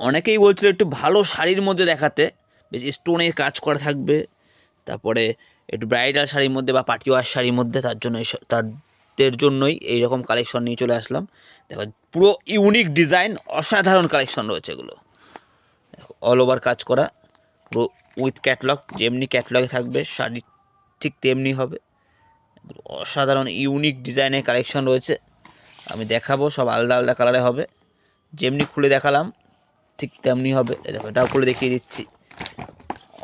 অনেকেই বলছিল একটু ভালো শাড়ির মধ্যে দেখাতে, বেশ স্টোনের কাজ করা থাকবে, তারপরে একটু ব্রাইডাল শাড়ির মধ্যে বা পার্টি ওয়ার শাড়ির মধ্যে, তার জন্য তাদের জন্যই এইরকম কালেকশন নিয়ে চলে আসলাম। দেখো পুরো ইউনিক ডিজাইন, অসাধারণ কালেকশন রয়েছে এগুলো, অল ওভার কাজ করা, পুরো উইথ ক্যাটলগ, যেমনি ক্যাটলগে থাকবে শাড়ি ঠিক তেমনি হবে। অসাধারণ ইউনিক ডিজাইনের কালেকশন রয়েছে, আমি দেখাবো, সব আলাদা আলাদা কালারে হবে, যেমনি খুলে দেখালাম ঠিক তেমনি হবে। দেখো এটাও খুলে দেখিয়ে দিচ্ছি,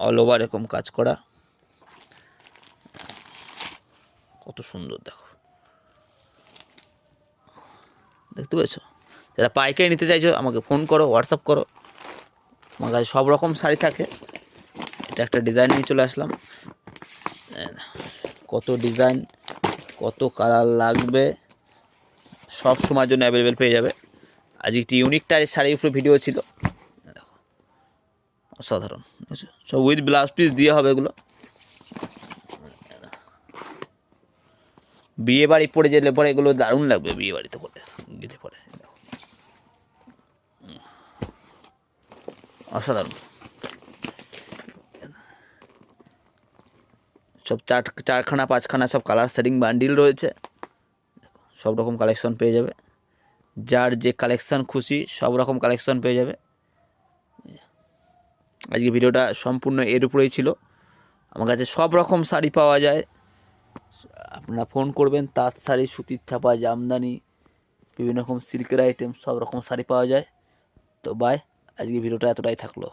অল ওভার এরকম কাজ করা, কত সুন্দর দেখো, দেখতে পেয়েছো? যারা পাইকারি নিতে চাইছো আমাকে ফোন করো, হোয়াটসঅ্যাপ করো, আমার কাছে সব রকম শাড়ি থাকে। এটা একটা ডিজাইন নিয়ে চলে আসলাম, কত ডিজাইন, কত কালার লাগবে সব সময়ের জন্য অ্যাভেলেবেল পেয়ে যাবে। আজ একটি ইউনিক শাড়ির উপরে ভিডিও ছিল, দেখো অসাধারণ, সব উইথ ব্লাউজ পিস দিয়ে হবে এগুলো। বিয়ে বাড়ি পরে যেলে পরে এগুলো দারুণ লাগবে, বিয়ে বাড়িতে পরে গেলে পরে অসাধারণ। সব চারখানা পাঁচখানা সব কালার সেটিং বান্ডিল রয়েছে, সব রকম কালেকশন পেয়ে যাবে, যার যে কালেকশন খুশি সব রকম কালেকশন পেয়ে যাবে। আজকে ভিডিওটা সম্পূর্ণ এর উপরেই ছিল। আমার কাছে সব রকম শাড়ি পাওয়া যায়, আপনারা ফোন করবেন, তাঁত শাড়ি, সুতির ছাপা, জামদানি, বিভিন্ন রকম সিল্কের আইটেম, সব রকম শাড়ি পাওয়া যায়। তো বাই, আজকে ভিডিওটা এতটাই থাকলো।